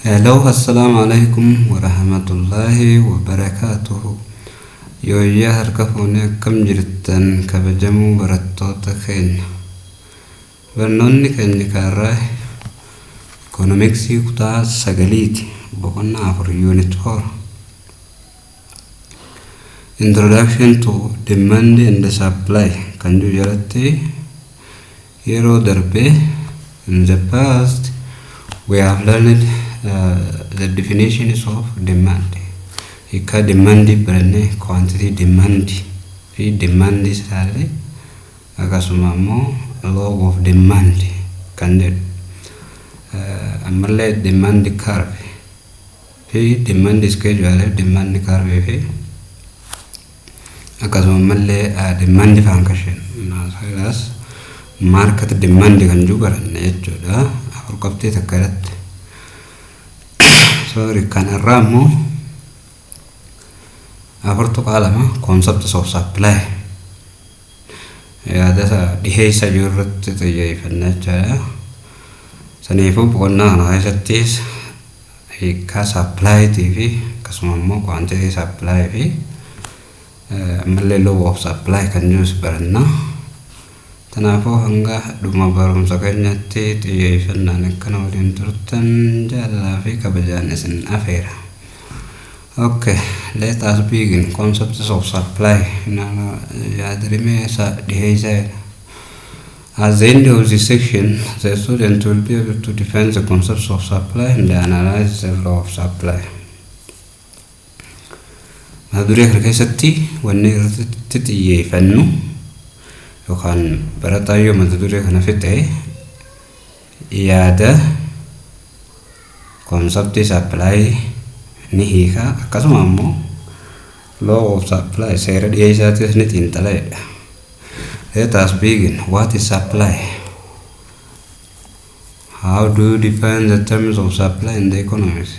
Hello, assalamu alaikum warahmatullahi wabarakatuh. Yooyyaa harka fuunee akkam jirtan kabajamuu barattoota keenya. Barnoonni keenya kaarraa Economicsii kutaa 9 boqonnaa 4 Unit 4. Introduction to Demand and Supply kan jalatti yeroo darbe in the past we have learned the definitions of demand. Ika demand berane quantity demand fi demand isale akasuma mo law of demand kan amalle demand curve fi demand schedule demand curve fi akasuma amalle demand function nas market demand kan juga jechuudha afur qabtee takkaratti sorry kan arramu afartu qalama concepts of supply ya dasa dhiheessa jirratti xiyyeeffannaa saniifu boqonnaa kana keessatti hiika supply TV akkasuma immoo quantity supply fi amalle law of supply kan jiru baranna tanaafuu hanga dhuma barumsa keenyatti xiyyeeffannaan akkana waliin turtan jaalalaa fi kabajaan isin afeera. Okay, let us begin. Concepts of supply. At the end of this section, the student will be able to define the concepts of supply and analyze the law of supply. Madhurya keessatti wanni irratti xiyyeeffannu yookaan barataayyo madhurya kana fite yaada concept supply ni hiika akkasuma ammoo law of supply seera dhiyeessaatis ni xiinxalaadha. Let us begin. What is supply? How do you define the terms of supply in the economics?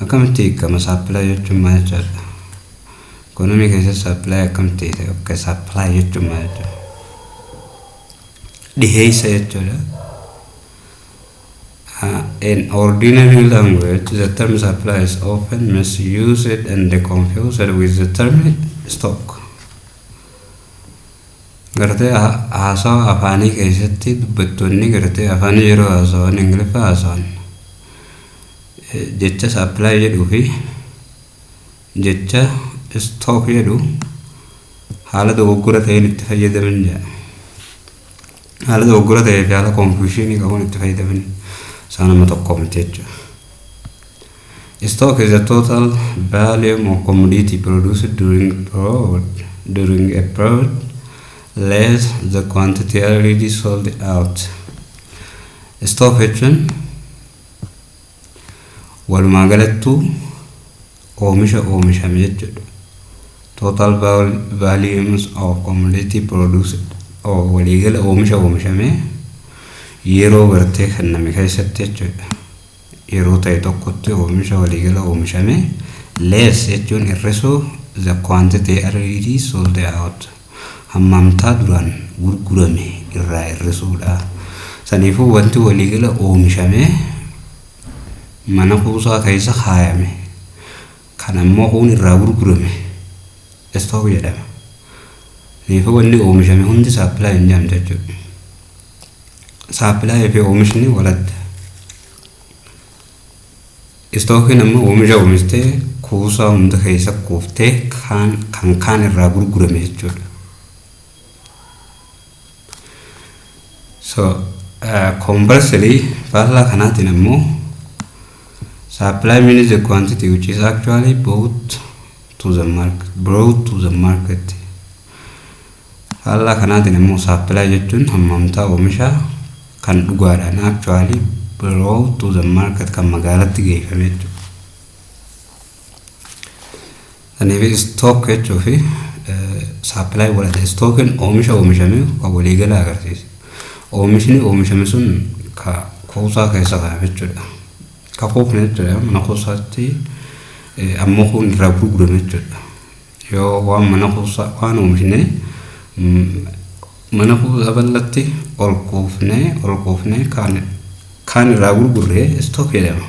Akkamitti kama supply jechuun maal jechuudha? Economic is supply akkamitti okay supply jechuun maal jechuudha? Dhiyeessa jechuudha. In ordinary language, the term supply is often misused and confused with the term stock. Gartee haasawa afaanii keessatti dubbattoonni gartee afaan yeroo haasawan Ingiliffa haasawan jecha supply jedhuu fi jecha stock jedhu haala dogoggora ta'een itti fayyadaman jira. Haala dogoggora ta'ee fi haala confusion qabuun itti fayyadaman. Stock is the total volume of commodity produced during a period less the quantity already sold out. Stock jechuun walumaa galattuu oomishame jechuudha. Total volumes of commodity produced waliigala oomishame yeroo gartee kan namni keessatti jechuudha. Yeroo ta'e tokkotti oomisha waliigala oomishame less jechuun irrisuu the quantity already sold out hammamtaa duraan gurgurame irraa irrisuudha. Saniifuu wanti waliigala oomishame mana kuusaa keessa kaayame kan ammoo kun irraa gurgurame stock jedhama. Saniifuu wanti oomishame hundi supply hin jedhamu jechuudha. Supply fi oomishni walad stockiin ammoo oomisha oomistee kuusaa hunda keessa kuuftee kan irraa gurgurame jechuudha. So conversely faallaa kanaatiin ammoo supply means the quantity which is actually brought to the market. Faallaa kanaatiin ammoo supply jechuun hammamtaa oomishaa kan dhugaadhaan actually brought to the market kan magaalatti geeffame jechuudha. Saniif stock jechuu fi supply walada stockin oomisha oomishame kan waliigala agarsiisa. Oomishni oomishame sun ka kuusaa keessa kaa'ame jechuudha. Ka kuufne jechuudha mana kuusaatti ammoo kun irraa gurgurame jechuudha. Yoo waan mana kuusaa waan oomishne mana kuusaa bal'atti ol kuufne kan irraa gurgurree stock jedhama.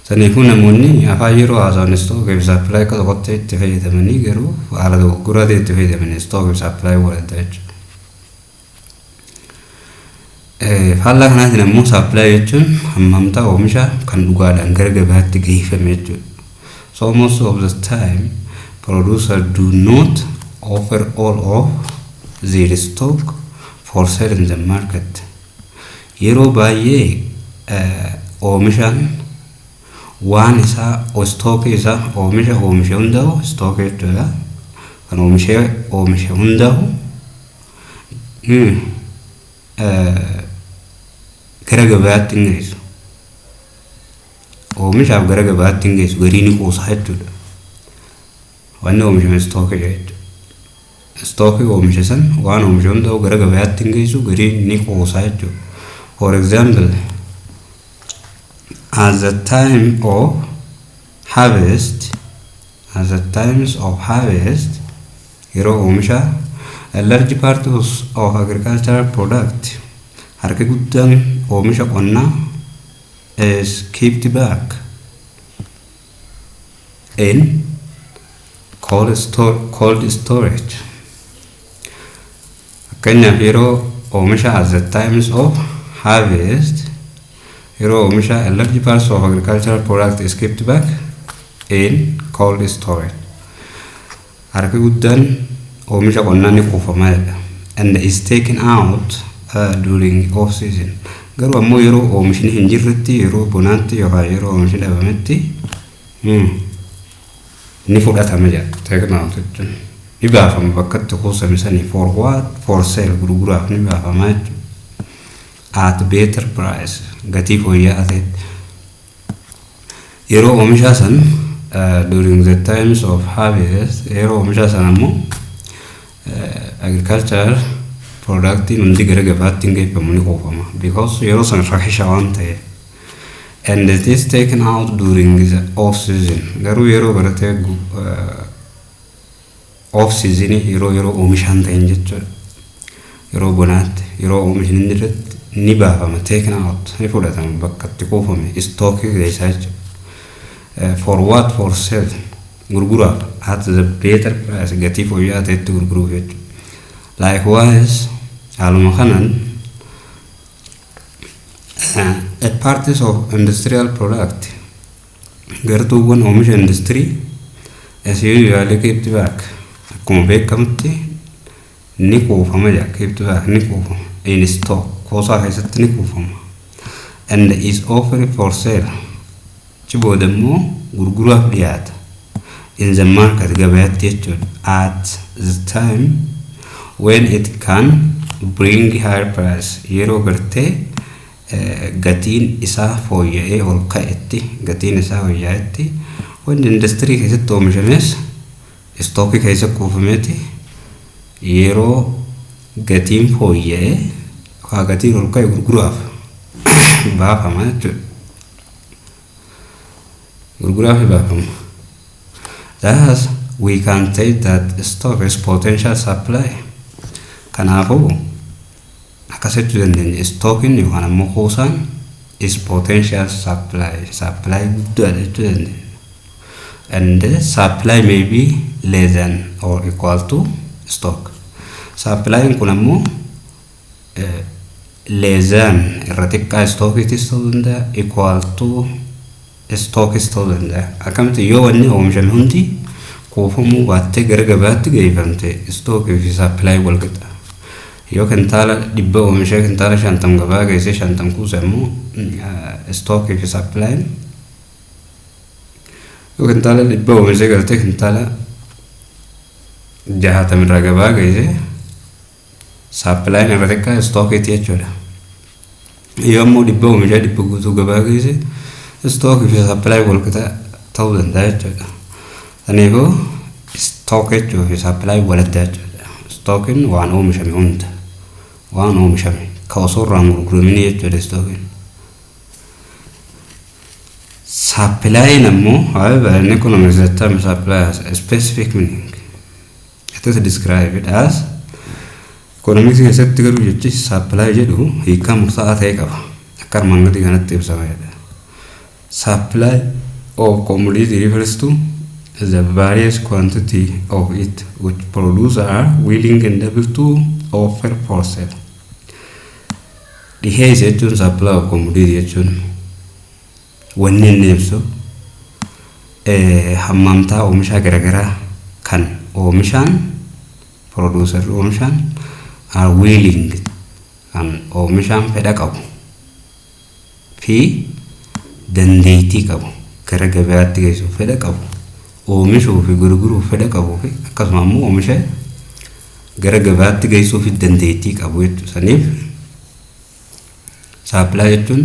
Saniifuu namoonni afaan yeroo haasa'an stock supply akka tokkotti itti fayyadamanii garuu haala dogoggora itti fayyadamanii stock supply walta jechuudha. Faallaa kanaatiin ammoo supply jechuun hammamtaa oomisha kan dhugaadhaan gara gabaatti geeffame jechuudha. So most of the time producers do not offer all of their stock for sale in the market. Yeroo baay'ee oomishaan waan isaa stock isaa oomisha hundaa'u stock jechuudha. Kan oomisha hundaa'u gara gabaatti hin geessu. Oomishaaf gara gabaatti hin geessu garii ni kuusa jechuudha. Wanni oomishame stock jechuudha. Stock oomisha san waan oomisha hundaa'u gara gabaatti hin geessu garii ni kuusa jechuudha. For example, at the time of harvest, yeroo oomisha, a large part of agricultural product, harka guddaan oomisha qonnaa is kept back in cold storage. Fakkeenyaaf yeroo oomisha at the times of harvest, yeroo oomisha a large part of agricultural product is kept back in cold storage. Harka guddaan oomisha qonnaa ni kuufama and is taken out during off season. Garuu ammoo yeroo oomishni hin jirretti, yeroo bonaatti yookaan yeroo oomishni dhabametti ni fudhatama jedha. Taken out jechuun ni baafama bakkatti kuusame sanii for what? For sale, gurguraaf ni baafama jechuudha. At better price, gatii fooyya'aa ta'etti. Yeroo oomishaa san during the times of harvest, yeroo oomishaa san ammoo agricultural productiin hundi gara gabaatti hin geeffamu ni kuufama because yeroo san rakisha waan ta'eef. And it is taken out during the off season. Garuu yeroo baratee off season yeroo oomishaan ta'in jechuudha. Yeroo bonaatti, yeroo oomishni hin jirretti ni baafama, taken out, ni fudhatama bakkatti kuufame stockii keessaa jechuudha. For what? For sale, gurguraaf at the better price, gatii fooyya'aa ta'etti gurguruuf jechuudha. Likewise, haaluma kanaan a parties of industrial product, gartuuwwan oomisha industry is usually kept back. Akkuma beekamutti ni kuufama jedha, kept back ni kuufama in stock, kuusaa keessatti ni kuufama and is offered for sale, achi booda immoo gurguraaf dhiyaata in the market, gabaatti jechuudha. At the time when it can bring higher price, yeroo gartee gatiin isaa fooyya'ee ol ka'etti, gatiin isaa fooyya'etti, wanni industrii keessatti oomishames stockii keessa kuufameeti yeroo gatiin fooyya'ee yookaan gatiin ol ka'e gurguraaf baafama jechuudha. Gurguraaf baafama. Thus, we can say that stock is potential supply. Kanaafuu akkasitti dandeenya stockiin yookaan ammoo kuusaan is potential supply guddaadha jechuu dandeenya. And the supply may be less than or equal to stock. Supplying kun ammoo less than irra xiqqaa stockiitis ta'uu danda'a, equal to stockis ta'uu danda'a. Akkamitti yoo wanni oomishame hundi kuufamuu baattee gara gabaatti geeffamte stockii fi supply wal qixa. Yoo kintaala 100 oomisha kintaala 50 gabaa geesse 50 kuuse ammoo stockii fi supply. Yoo kintaala 100 oomisha galtee kintaala 60 irra gabaa geesse supply irra xiqqaa stockiiti jechuudha. Yoo ammoo 100 oomisha 100 guutuu gabaa geesse stockii fi supply wal qixa ta'uu danda'a jechuudha. Kanaafuu stock jechuun fi supply walitti jechuudha. Stockiin waan oomishame hunda, waan oomishame ka osoo irraan gurguramini jechuudha stockiin. Supply ammoo, however, in economics the term supply has a specific meaning. It is described as economics keessatti garuu jechi supply jedhu hiikaa murtaa'aa ta'e qaba. Akka armaan gadii kanatti ibsama jedha. Supply of commodity refers to the various quantity of it which producers are willing and able to offer for sale. Dhiheessuu jechuun supply of commodity jechuun wanni inni ibsu hammamtaa oomisha garaagaraa kan oomishaan producer oomishaan are willing kan oomishaan fedha qabu fi dandeettii qabu gara gabaatti geessuuf fedha qabu oomishuu fi gurguruuf fedha qabu fi akkasuma immoo oomisha gara gabaatti geessuuf dandeettii qabu jechuudha. Saniif supply jechuun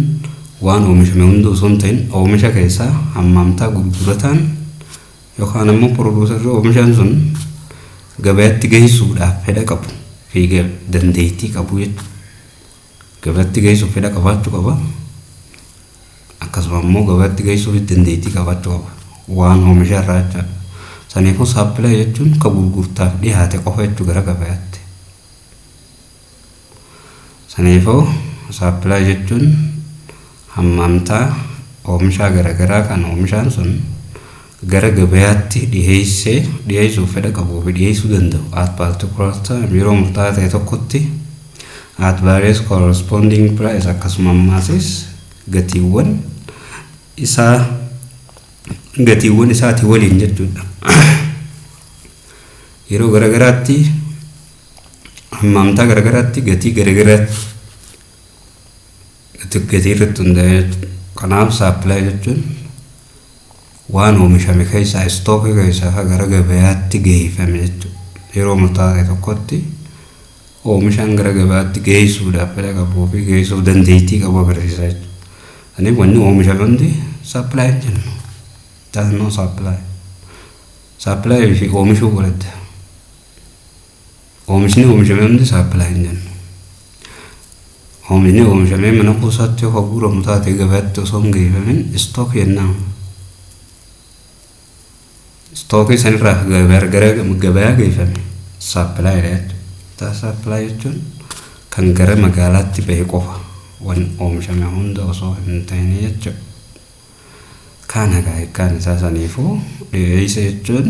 waan oomishame hunda osoo hin ta'in oomisha keessaa hammamtaa gurgurataan yookaan immoo producer oomishaan sun gabaatti geessuudhaaf fedha qabu fi dandeettii qabu jechuudha. Gabaatti geessuuf fedha qabaachuu qaba. Akkasuma immoo gabaatti geessuuf dandeettii qabaachuu qaba. Waan oomisha irraa jechuudha. Saniifuu supply jechuun kan gurgurtaaf dhiyaate qofa jechuu gara gabaatti. Saniifuu supply jechuun hammamtaa oomisha garaagaraa kan oomishaan sun gara gabaatti dhiyeessuuf fedha qabuu fi dhiyeessuu danda'u at particular time yeroo murtaa'aa ta'e tokkotti at various corresponding price akkasuma ammaas gatiiwwan isaati waliin jechuudha. Yeroo garaagaraatti hammamtaa garaagaraatti gatii garaagaraatti gatii irratti hundaa'e. Kanaaf supply jechuun waan oomishame keessaa stookii keessaa gara gabaatti geeffame jechuudha. Yeroo murtaa'aa ta'e tokkotti oomishaan gara gabaatti geessuudhaaf fedha qabuu fi geessuuf dandeettii qabu agarsiisa jechuudha. Ani wanni oomishame hundi supply jennu. That's no supply. Supply fi oomishuu walitti. Oomishni oomishame hundi supply jennu. Oomishni oomishame mana kuusaatti yoo gurguramu taate gabaatti osoo hin geeffamin stook jennaan. Stookii sanirraa gabaa geeffame supply jechuudha. Supply jechuun kan gara magaalaatti bahe qofa waan oomishame hunda osoo hin ta'in jechuudha. Kana kan isaa saniifuu dhiyeessuu jechuun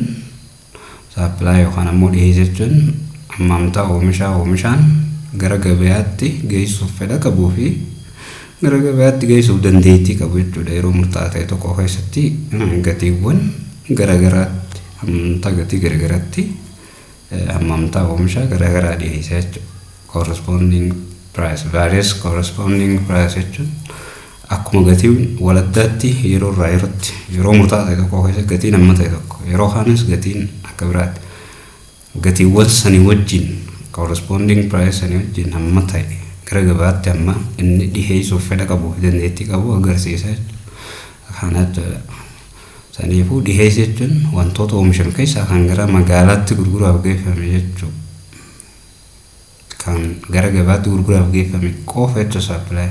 supply yookaan ammoo dhiyeessuu jechuun hammamtaa oomishaan gara gabaatti geessuuf fedha qabuu fi gara gabaatti geessuuf dandeettii qabu jechuudha. Yeroo murtaa'aa ta'e tokko keessatti gatiiwwan garaagaraatti hammamtaa gatii garaagaraatti hammamtaa oomisha garaagaraa dhiyeessa jechuudha. Corresponding price, various corresponding price jechuun akkuma gatiin waladdaatti yeroo irraa yerootti yeroo murtaa'aa ta'e tokko keessa gatiin amma ta'e tokko yeroo kaanis gatiin akka biraatti gatiiwwan sanii wajjin corresponding price sanii wajjin amma ta'e gara gabaatti amma inni dhiyeessuuf fedha qabu dandeettii qabu agarsiisa jechuudha. Kana saniifuu dhiyeessuu jechuun wantoota oomishan keessaa kan gara magaalaatti gurguraaf geeffame jechuudha. Kan gara gabaatti gurguraaf geeffame qofa jechuudha supply.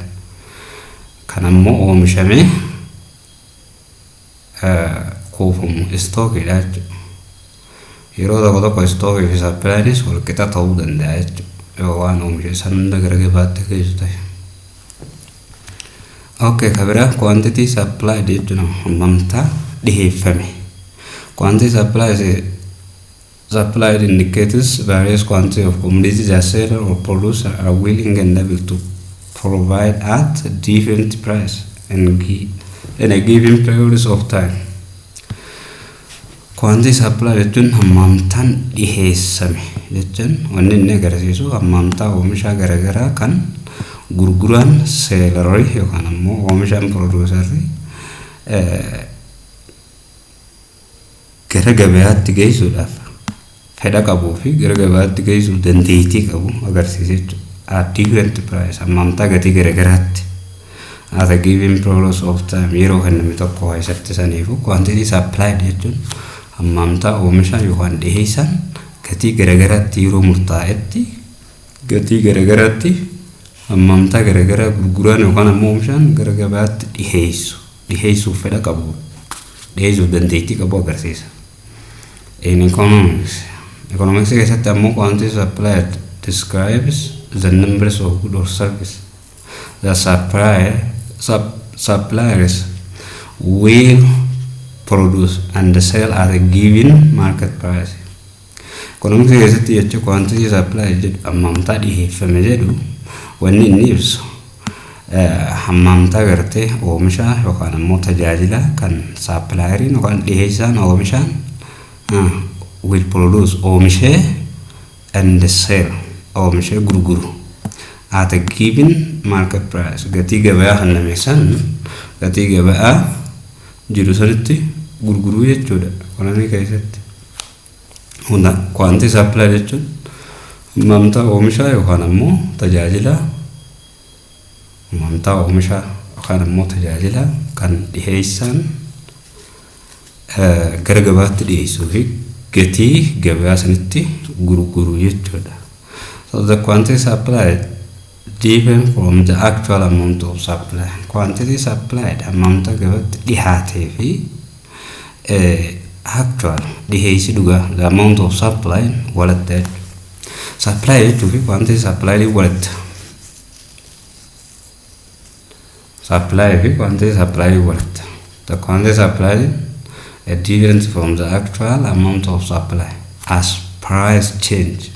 Kan ammoo oomishame kuufamu stookiidha jechuudha. Yeroo tokko stookii fi supplynis wal qixa ta'uu danda'a jechuudha. Yoo waan oomishe san hunda gara gabaatti geessu ta'e. Okay, kabira quantity supplied jechuudha hammamtaa dhiyeeffame. Quantity supplied indicates various quantity of commodities that seller or producer are willing and able to provide at a different price and in a given periods of time. Quantity supply jechuun hammamtaan dhiyeessame jechuun wanni inni agarsiisu hammamtaa oomisha garaagaraa kan gurguraan seelarii yookaan ammoo oomishaan producerii gara gabaatti geessuudhaaf fedha qabuu fi gara gabaatti geessuuf dandeettii qabu agarsiisa jechuudha. At different price hammamtaa gatii garaagaraatti at a given periods of time yeroo kenname tokko keessatti saniifuu quantity supplied jechuun hammamtaa oomisha yookaan dhiyeessan gatii garaagaraatti yeroo murtaa'etti gatii garaagaraatti hammamtaa garaagaraa gurguraan yookaan ammoo oomishaan gara gabaatti dhiyeessuuf fedha qabu dhiyeessuuf dandeettii qabu agarsiisa. In economics keessatti ammoo quantity supplied describes the numbers of goods or service that suppliers will produce and sell at a given market price. Economics keessatti jecha quantity supply jedhu hammamtaa dhiheeffame jedhu wanni inni ibsu hammamtaa gartee oomisha yookaan immoo tajaajila kan supplieriin yookaan dhiheessaan oomishaan will produce oomishee and sell oomishee gurguru at a given market price. Gatii gabayaa kan nameessan gatii gabayaa jiru sanitti gurguruu jechuudha economics keessatti. Hunda quantity supply jechuun hammamtaa oomisha yookaan immoo tajaajila hammamtaa oomisha yookaan immoo tajaajila kan dhiheessaan gara gabaatti dhiheessuu fi gatii gabayaa sanitti gurguruu jechuudha. So the quantity supply different from the actual amount of supply. Quantity supplied hammamtaa gabaatti dhihaatee fi actual dhiheessi dhugaa the amount of supply walatta supply jechuun fi quantity supply walatta supply fi quantity supply walatta. The quantity supply is different from the actual amount of supply as price change.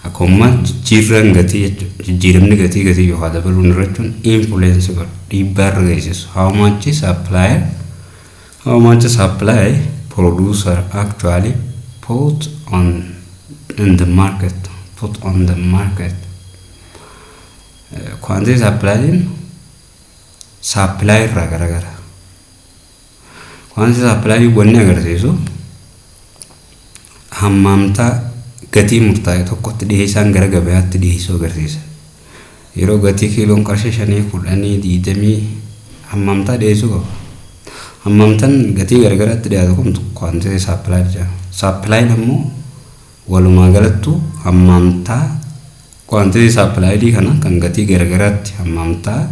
Akkuma jijjiirran gatii jechuudha. Jijjiiramni gatii yoo dabaluun irratti influence godha dhiibbaa irra geessisu. How much supply producer actually put on the market. Quantity supply irraa garagara. Quantity supply wanni agarsiisu hammamtaa gatii murtaa'e tokkotti dhiheessaan gara gabayaatti dhiheessuu agarsiisa. Yeroo gatii kiiloon qarshii 5 10 20 hammamtaa dhiheessuu qaba. Hammamtaan gatii garagaraatti dhiyaatu kun quantity supply jedhama. Supply immoo walumaa galattu hammamtaa quantity supply kana kan gatii garagaraatti hammamtaa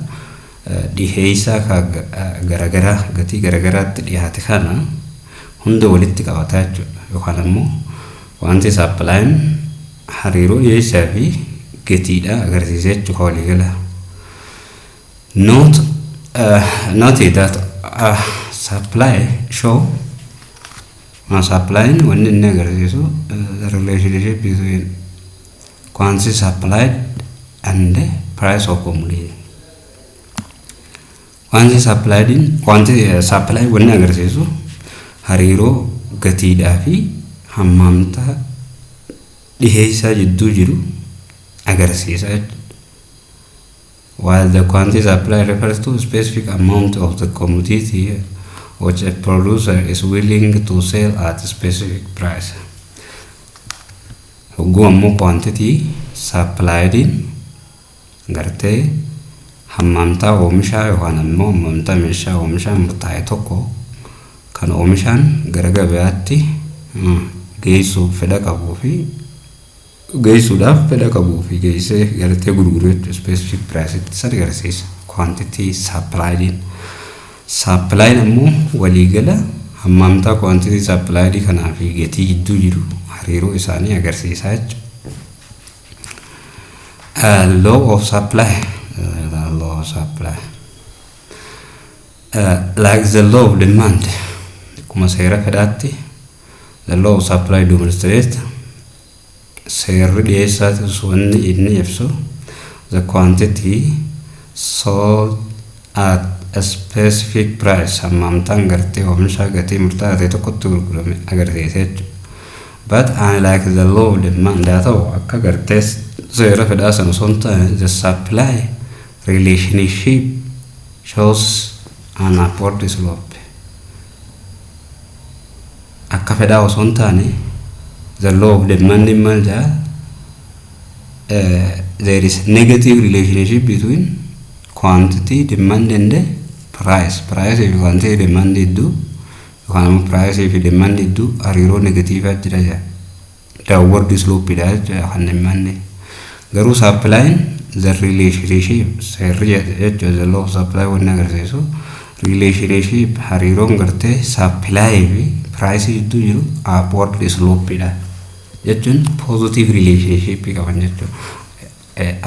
dhiheessaa garagaraa gatii garagaraatti dhiyaate kana hunda walitti qabataa jechuudha. Yookaan immoo quantity supply hariiroo dhiheessaa fi gatiidha agarsiisa jechuudha waliigala. Note that supply show supply when in agarsiisu the relationship between quantity supplied and the price of commodity. Quantity supply when agarsiisu hariiroo gatiidhaa fi hammamtaa dhiheessaa jidduu jiru agarsiisa. While the quantity supply refers to a specific amount of the commodity which a producer is willing to sell at a specific price. Huguammo quantity supplied in gartee hammamtaa oomishaa yookaan immoo hammamtaa meeshaa oomishaa murtaa'e tokko kan oomishaan gara gabayaatti geessuuf fedha qabuu fi geessuudhaaf fedha qabuu fi geessee gartee gurguruu specific price itti agarsiisa. Quantity supplied in supply immoo waliigala hammamtaa quantity supplied kanaa fi gatii jidduu jiru hariiroo isaanii agarsiisa jechuudha. Law of supply like the law of demand kuma seera fedhaatti the law of supply demonstrates seerri dhiheessaati wanni inni ibsu the quantity sold at a specific price hammamtaan gartee oomishaa gatii murtaa'e tokkotti gurgurame agarsiisa jechuudha. But unlike the law of demand haa ta'u akka gartee seera fedhaa sana osoo hin taane the supply relationship shows an upward slope. Akka fedhaa osoo hin taane the law of demand maal jaa there is negative relationship between quantity demand and the price. Price if quantity demand iddu yookaan price if demand iddu hariiroo negatiivaa jira jaa downward slope dha kan himanne. Garuu supply the relationship seerri jechuudha the law of supply wanni agarsiisu relationship hariiroon gartee supply fi price iddu jiru upward slope dha jechuun positive relationship qaban jechuudha.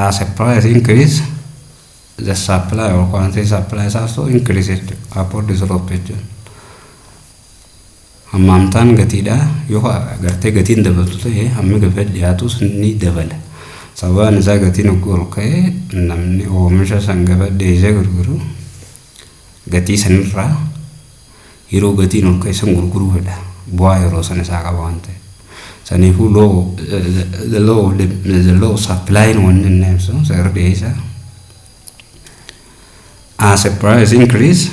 As a price increase the supply or quantity supply is also increased upward slope jechuun hammamtaan gatiidha yoo agartee gatiin dabaltu ta'e hammi gabaa dhiyaatus ni dabala sababaan isaa gatiin ol ka'e namni oomisha san gabaa dhiyeessee gurguru gatii sanirraa yeroo gatiin ol ka'e san gurguruudha bu'aa yeroo san isaa qaba waan ta'e saniifuu the low supply one in name so dhiyeessa as a price increase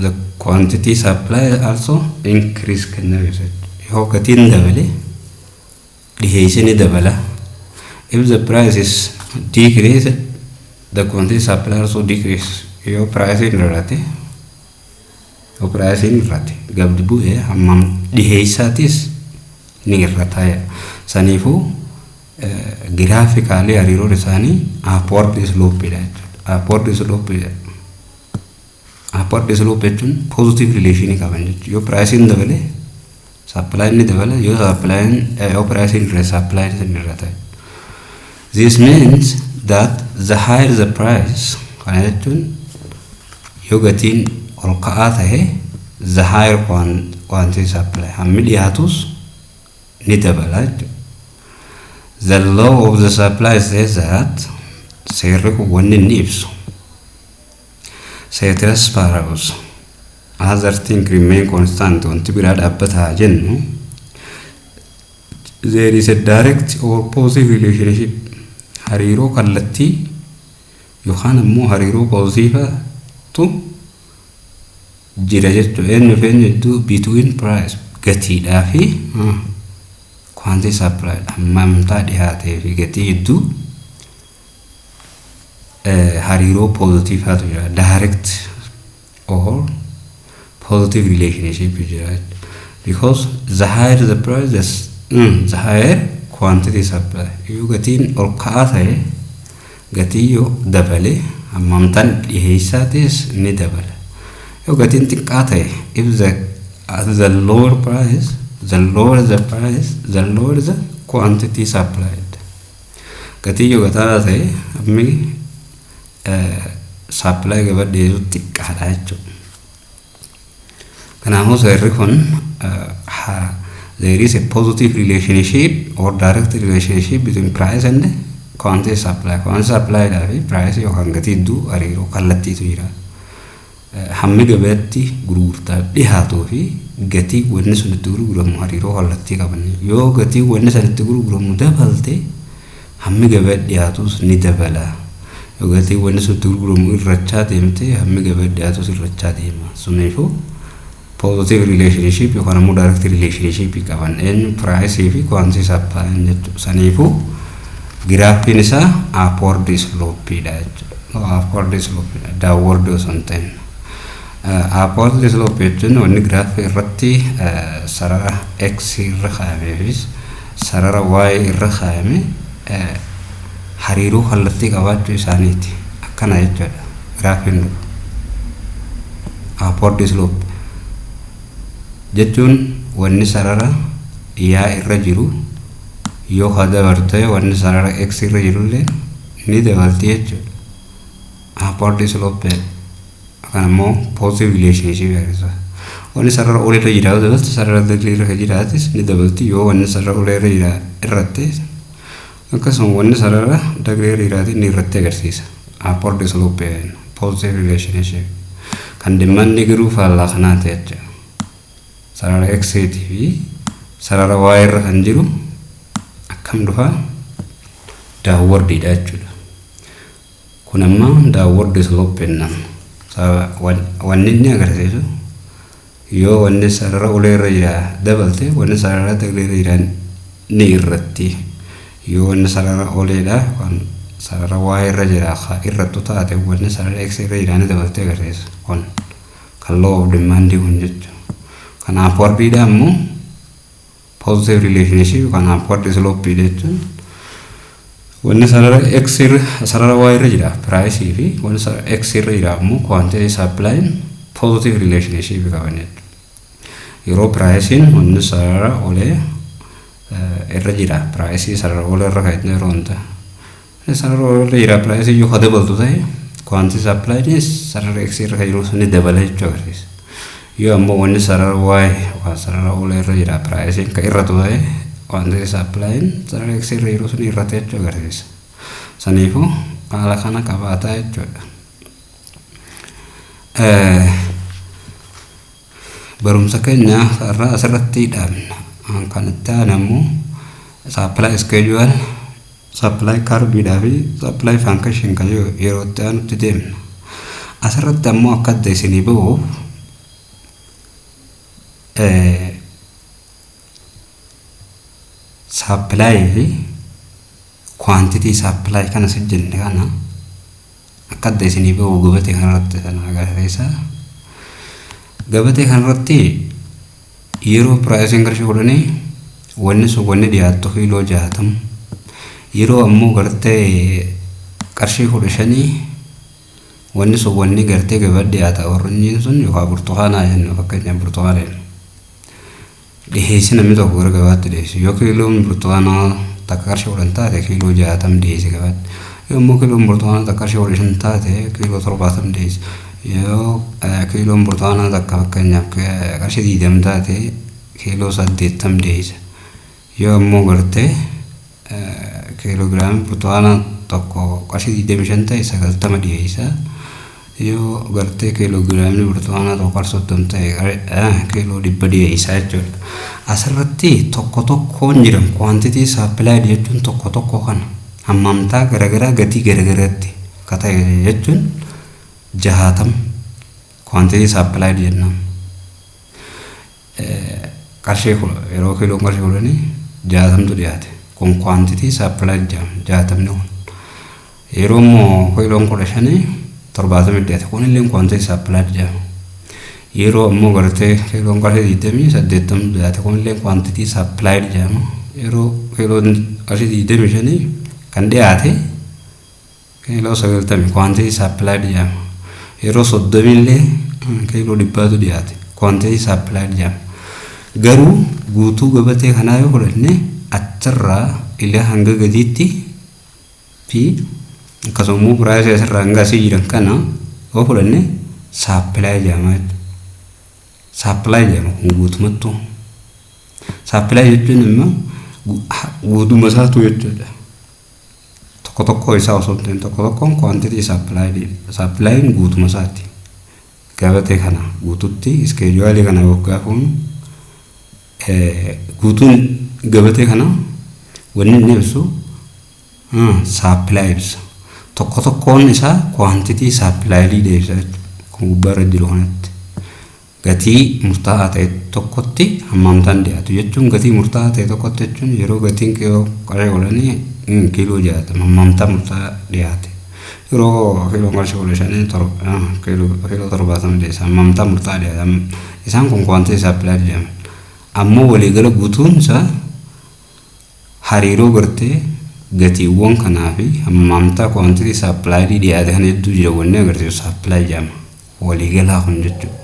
the quantity supply also increase kenna yoo gatiin dabale dhiyeessi ni dabala if the price is decreased the quantity supply also decrease yoo price irratti gabdi bu'ee hammam dhiyeessaatis ni irrataya saniifuu graphically hariiroon isaanii upward slope dha upward slope jechuun positive relation qaban jechuudha yoo price dabale supply ni dabala yoo price increase supply ni irrataya this means that the higher the price kana jechuun yoo gatiin ol ka'aa ta'e the higher quantity supply hammi dhiyaatus ni dabala the law of the supply says that seerri kun wanni ni ibsu ceteris paribus other thing remain constant wanti biraa dhaabbataa jennu there is a direct or positive relationship hariiroo kallattii yookaan ammoo hariiroo positive tu jira jechuudha eenyu feenya between price gatiidhaa fi quantity supply hammamtaa dhiyaatee fi gatii hedduu hariiroo positive haa jira direct or positive relationship jira because the higher the price the higher quantity supply yoo gatiin ol ka'aa ta'e gatii yoo dabale hammamtaan dhiyeessaatis ni dabala yoo gatiin xiqqaa ta'e if the lower price the lower the quantity supplied gatii yoo gataa ta'e hammi supply gabaa dhiyeessu xiqqaadha jechuudha kanaafuu seerri kun there is a positive relationship or direct relationship between price and quantity supply dhaa fi price yookaan gatii hedduu hariiroo kallattiitu jira hammi gabaatti gurgurtaaf dhihaatuu fi gatii wanni sun itti gurguramu hariiroo kallattii qaban yoo gatii wanni san itti gurguramu dabalte hammi gabaatti dhihaatus ni dabala yoo gatii wanni sun itti gurguramu irrachaa deemte hammi gabaatti dhihaatus irrachaa deema suniifuu positive relationship yookaan ammoo direct relationship qaban eenyu price fi quantity supply jechuudha saniifuu graafiin isaa upward slope dha jechuudha upward slope downward osoo hin ta'in upward slope jechuun wanni graafii irratti sarara x irra kaa'amee fi sarara y irra kaa'ame hariiroo kallattii qabaachuu isaaniiti akkana jechuudha graafiin upward slope jechuun wanni sarara yaa irra jiru yoo dabarte wanni sarara x irra jirullee ni dabalti jechuudha upward slope kan ammoo positive relationship agarsiisa wanni sarara ol irra jiraatu dabalti sarara gadi irra jiraatis ni dabalti yoo wanni sarara ol irra irratti akkasuma wanni sarara gadi irra jiraati ni irratti agarsiisa upward slope positive relationship kan dhimmanni garuu faallaa kanaa ta'e jechuudha sarara x fi sarara y irra kan jiru akkam dhufa downward dha jechuudha kun amma downward slope jennaan wanni inni agarsiisu yoo wanni sarara ol irra jira dabalte wanni sarara gadi irra jira ni irratti yoo wanni sarara oleedha kan sarara y irra jira irrattu taate wanni sarara x irra jira ni dabalte agarsiisa kun kan law of demand kun jechuudha kan upward dha ammoo positive relationship kan upward slope jechuun wanni sarara x irra sarara y irra jira price fi wanni sarara x irra jira ammoo quantity supply positive relationship qaban yeroo price wanni sarara olee irra jira price sarara olee irra kan jiru hundaa sarara olee irra jira price yoo dabaltu ta'e quantity supply is sarara x irra jiru sun dabala jechuudha agarsiisa. Yoo ammoo wanni sarara y waan sarara ol irra jira price ka irra ta'e quantity supply sarara x irra jiru sun irra ta'e jechuudha agarsiisa. Saniifuu haala kana qabaataa jechuudha. Barumsa keenya irraa asirratti dhaabna. Kan itti aanu supply schedule, supply curve fi supply function kan yeroo itti aanutti deemna. Asirratti ammoo akka adda isinii bahuuf supply fi quantity supply kana sijjenne kana akka adda isinii bahu gabatee kanarratti sana agarsiisa. Gabatee kanarratti yeroo pricing qarshii godhanii wanni sun wanni dhiyaattu kiiloo 60 yeroo ammoo gartee qarshii 15 wanni sun wanni gartee gabaa dhiyaata oranjiin sun yookaan burtukaanaa jennu fakkeenyaaf burtukaana dhiheessi namni tokko gara gabaatti dhiyeessu yoo kiiloon burtukaanaa takka qarshii 10 taate kiiloo 60 dhiyeessi gabaatti yoo ammoo kiiloon burtukaanaa takka qarshii 15 taate kiiloo 70 dhiyeessi yoo kiiloon burtukaanaa takka fakkeenyaaf qarshii 20 taate kiiloo 80 dhiyeessi yoo ammoo gartee kiloogiraamii burtukaanaa tokko qarshii 25 ta'e 90 dhiyeessa yoo gartee kiloogiraamii burtukaanaa tokko 30 ta'e kiiloo 100 dhiyeessa jechuudha. Asirratti tokko tokkoon jiran quantity supply jechuun tokko tokko kana hammamtaa garagaraa gatii garagaraatti akka ta'e jechuun 60 quantity supply jennaan. Qarshii yeroo kiiloon qarshii godhanii 60 dhiyaate kun quantity supply jaatamne kun yeroo immoo kiiloon 15 70 dhiyaate kun illee quantity supply jaama yeroo ammoo gartee kiiloon qarshii 80 dhiyaate kun illee quantity supply jaama yeroo kiiloon qarshii 25 kan dhiyaate kiiloo 90 quantity supply jaama yeroo 30 illee kiiloo 100 dhiyaate quantity supply jaama garuu guutuu gabatee kanaa yoo fudhanne achirraa ilaa hanga gadiitti fi akkasumas price asirraa hanga asii jiran kana yoo fudhanne supply jaama kun guutumattuu supply jechuun immoo guutuma isaatu jechuudha. Tokko tokko isaa osoo hin ta'in tokko tokkoon quantity supply guutuma isaati. Gabatee kana guututti schedule kana waggaa kun guutuun gabatee kana wanni inni ibsu supply ibsa tokko tokkoon isaa quantity supply dhiyeessa kun gubbaarra jiru kanatti gatii murtaa'aa ta'e tokkotti hammamtaan dhiyaatu jechuun gatii murtaa'aa ta'e tokkotti jechuun yeroo gatiin kiiloo qarshii godhanii kiiloo 60 hammamtaa murtaa'aa dhiyaate yeroo kiiloo qarshii godhanii kiiloo 70 dhiyeessa hammamtaa murtaa'aa dhiyaate isaan kun quantity supply jedhama. Ammoo waliigala guutuun isaa hariiroo gartee gatiiwwan kanaa fi hammamtaa quantity supply dhiyaate kan hedduu jira wanni agarsiisu supply jedhama waliigalaa kun jechuudha.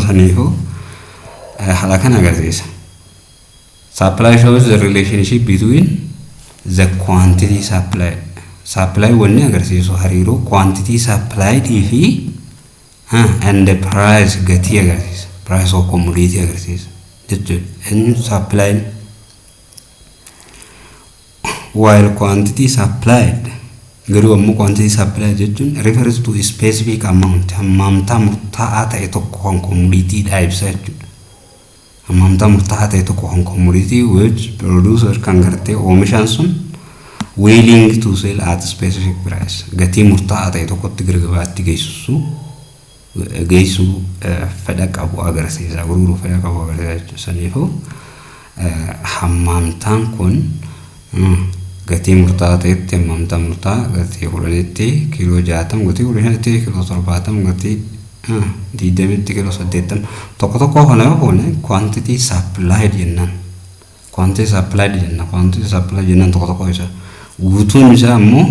Saniifuu haala kana agarsiisa. Supply shows the relationship between the quantity supply wanni agarsiisu hariiroo quantity supply fi and the price gatii agarsiisa. Price of commodity agarsiisa jechuudha. And supply while quantity supplied garuu ammoo quantity supply jechuun refers to a specific amount hammamtaa murtaa'aa ta'e tokko kan commodity ibsa jechuudha. Hammamtaa murtaa'aa ta'e tokko kan commodity which producer kan gartee oomishaan sun willing to sell at specific price gatii murtaa'aa ta'e tokkotti gabaatti geessu fedha qabu agarsiisa gurguruu fedha qabu agarsiisa jechuudha. Saniifuu hammamtaan kun gatii murtaa'aa ta'etti hammamtaa murtaa'aa gatii 10tti kiiloo 60 gatii 15tti kiiloo 70 gatii 20tti kiiloo 80 tokko tokko kana yoo quantity supply jennaan quantity supply jennaan tokko tokko isa guutuun isaa ammoo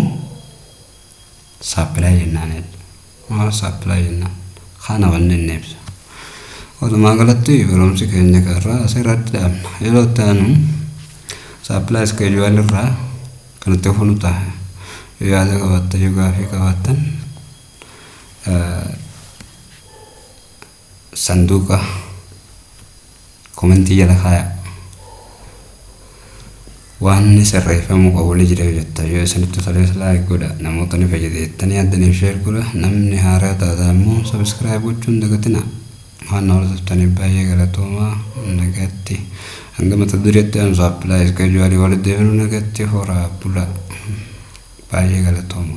supply jennaan supply jennaan kana wanni inni ibsa. Walumaa galatti barumsi keenya kanarraa asirratti dhaabna. Yeroo itti aanu supply schedule irraa kan itti funu ta'a. yaada qabaattan yoo gaafii qabaattan sanduuqa komentii jala kaayaa. waan sirreeffamuu qabu ni jira jetta yoo isinitti tolees laayik godha namoota ni fayyadattanii addaniif sheer godha namni haaraa taatan immoo sabskiraayib gochuun dagatina waan hordoftan baay'ee galatoomaa nagatti hanga mata dureetti ansu appilaayi iska juwaalii walitti deebiin nagatti horaa bula baay'ee galatooma.